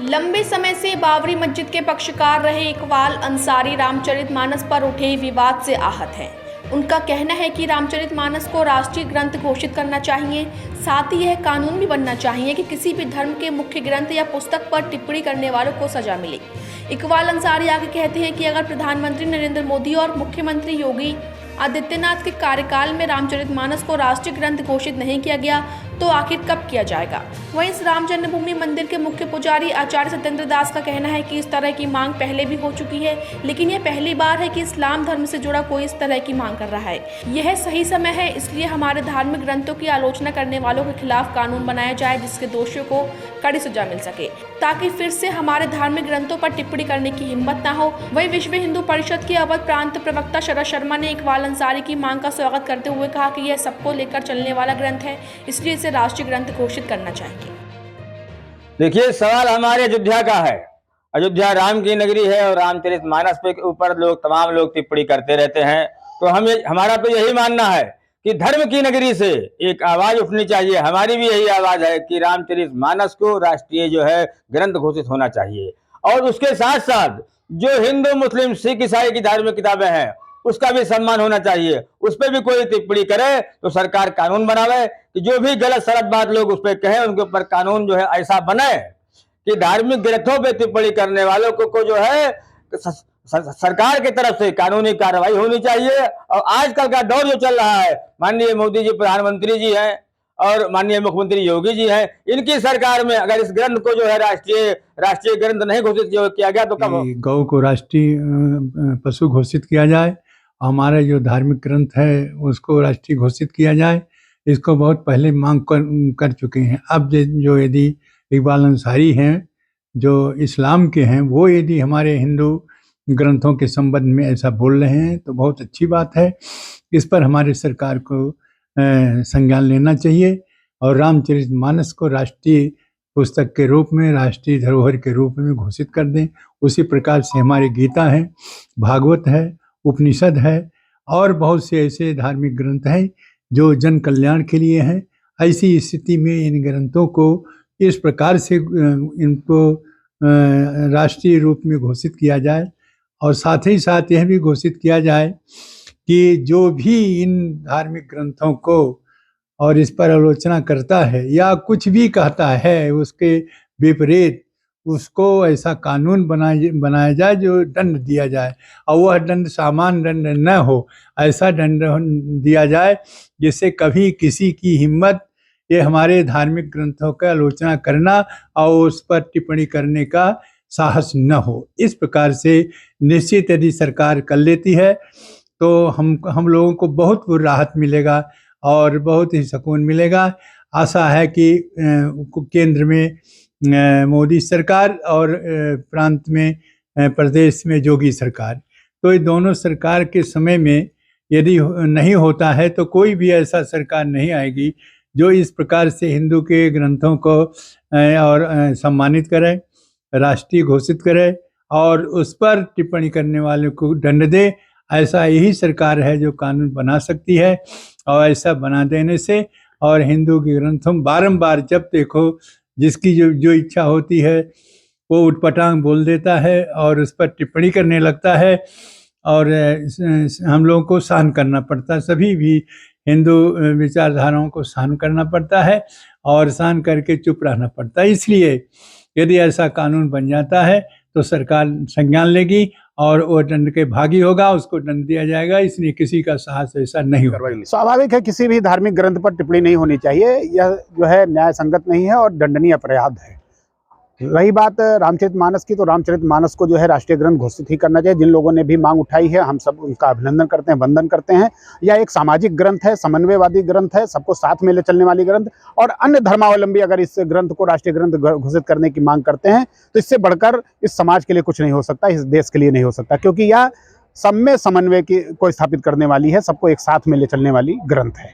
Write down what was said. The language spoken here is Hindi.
लंबे समय से बाबरी मस्जिद के पक्षकार रहे इकबाल अंसारी रामचरितमानस पर उठे विवाद से आहत हैं। उनका कहना है कि रामचरितमानस को राष्ट्रीय ग्रंथ घोषित करना चाहिए। साथ ही यह कानून भी बनना चाहिए कि किसी भी धर्म के मुख्य ग्रंथ या पुस्तक पर टिप्पणी करने वालों को सजा मिले। इकबाल अंसारी आगे कहते हैं कि अगर प्रधानमंत्री नरेंद्र मोदी और मुख्यमंत्री योगी आदित्यनाथ के कार्यकाल में रामचरितमानस को राष्ट्रीय ग्रंथ घोषित नहीं किया गया तो आखिर कब किया जाएगा। वहीं इस राम जन्मभूमि मंदिर के मुख्य पुजारी आचार्य सत्येंद्र दास का कहना है कि इस तरह की मांग पहले भी हो चुकी है, लेकिन यह पहली बार है कि इस्लाम धर्म से जुड़ा कोई इस तरह की मांग कर रहा है। यह सही समय है, इसलिए हमारे धार्मिक ग्रंथों की आलोचना करने वालों के खिलाफ कानून बनाया जाए जिसके दोषियों को कड़ी सजा मिल सके, ताकि फिर से हमारे धार्मिक ग्रंथों पर टिप्पणी करने की हिम्मत न हो। वहीं विश्व हिंदू परिषद के अवध प्रांत प्रवक्ता शरद शर्मा ने इकबाल अंसारी की मांग का स्वागत करते हुए कहा कि यह सबको लेकर चलने वाला ग्रंथ है, इसलिए इसे राष्ट्रीय ग्रंथ घोषित करना चाहिए। देखिए, सवाल हमारे अयोध्या का है। अयोध्या राम की नगरी है और रामचरितमानस पे ऊपर तमाम लोग टिप्पणी करते रहते हैं। तो हमारा तो यही मानना है कि धर्म की नगरी से एक आवाज उठनी चाहिए। हमारी भी यही आवाज है कि रामचरितमानस को राष्ट्रीय ग्रंथ घोषित होना चाहिए। और उसके साथ साथ जो हिंदू मुस्लिम सिख ईसाई की धार्मिक किताबें हैं उसका भी सम्मान होना चाहिए। उस पर भी कोई टिप्पणी करे तो सरकार कानून बनावे कि जो भी गलत सलत बात लोग उस पर कहें उनके ऊपर कानून ऐसा बने कि धार्मिक ग्रंथों पे टिप्पणी करने वालों को सरकार की तरफ से कानूनी कार्रवाई होनी चाहिए। और आजकल का दौर जो चल रहा है, माननीय मोदी जी प्रधानमंत्री जी हैं और माननीय मुख्यमंत्री योगी जी हैं, इनकी सरकार में अगर इस ग्रंथ को राष्ट्रीय ग्रंथ नहीं घोषित किया गया तो कब गौ को राष्ट्रीय पशु घोषित किया जाए, हमारा जो धार्मिक ग्रंथ है उसको राष्ट्रीय घोषित किया जाए। इसको बहुत पहले मांग कर चुके हैं। अब जो यदि इकबाल अंसारी हैं जो इस्लाम के हैं, वो यदि हमारे हिंदू ग्रंथों के संबंध में ऐसा बोल रहे हैं तो बहुत अच्छी बात है। इस पर हमारी सरकार को संज्ञान लेना चाहिए और रामचरितमानस को राष्ट्रीय पुस्तक के रूप में, राष्ट्रीय धरोहर के रूप में घोषित कर दें। उसी प्रकार से हमारी गीता है, भागवत है, उपनिषद है और बहुत से ऐसे धार्मिक ग्रंथ हैं जो जन कल्याण के लिए हैं। ऐसी स्थिति में इन ग्रंथों को इस प्रकार से इनको राष्ट्रीय रूप में घोषित किया जाए और साथ ही साथ यह भी घोषित किया जाए कि जो भी इन धार्मिक ग्रंथों को और इस पर आलोचना करता है या कुछ भी कहता है उसके विपरीत, उसको ऐसा कानून बनाया जाए जो दंड दिया जाए। और वह दंड सामान्य दंड न हो, ऐसा दंड दिया जाए जिससे कभी किसी की हिम्मत ये हमारे धार्मिक ग्रंथों का आलोचना करना और उस पर टिप्पणी करने का साहस न हो। इस प्रकार से निश्चित यदि सरकार कर लेती है तो हम लोगों को बहुत राहत मिलेगा और बहुत ही सुकून मिलेगा। आशा है कि केंद्र में मोदी सरकार और प्रांत में प्रदेश में योगी सरकार, तो ये दोनों सरकार के समय में यदि नहीं होता है तो कोई भी ऐसा सरकार नहीं आएगी जो इस प्रकार से हिंदू के ग्रंथों को और सम्मानित करे, राष्ट्रीय घोषित करे और उस पर टिप्पणी करने वालों को दंड दे। ऐसा यही सरकार है जो कानून बना सकती है और ऐसा बना देने से और हिंदू के ग्रंथों बारंबार जब देखो जिसकी जो इच्छा होती है वो उटपटांग बोल देता है और उस पर टिप्पणी करने लगता है और हम लोगों को सहन करना पड़ता है। सभी भी हिंदू विचारधाराओं को सहन करना पड़ता है और सहन करके चुप रहना पड़ता है। इसलिए यदि ऐसा कानून बन जाता है तो सरकार संज्ञान लेगी और वो दंड के भागी होगा, उसको दंड दिया जाएगा। इसलिए किसी का साहस ऐसा नहीं होगा। स्वाभाविक है, किसी भी धार्मिक ग्रंथ पर टिप्पणी नहीं होनी चाहिए। यह जो है न्याय संगत नहीं है और दंडनीय अपराध है। रही बात रामचरितमानस की, तो रामचरितमानस को जो है राष्ट्रीय ग्रंथ घोषित ही करना चाहिए। जिन लोगों ने भी मांग उठाई है हम सब उनका अभिनंदन करते हैं, वंदन करते हैं। यह एक सामाजिक ग्रंथ है, समन्वयवादी ग्रंथ है, सबको साथ में ले चलने वाली ग्रंथ। और अन्य धर्मावलंबी अगर इस ग्रंथ को राष्ट्रीय ग्रंथ घोषित करने की मांग करते हैं तो इससे बढ़कर इस समाज के लिए कुछ नहीं हो सकता, इस देश के लिए नहीं हो सकता, क्योंकि यह सब में समन्वय को स्थापित करने वाली है, सबको एक साथ में ले चलने वाली ग्रंथ है।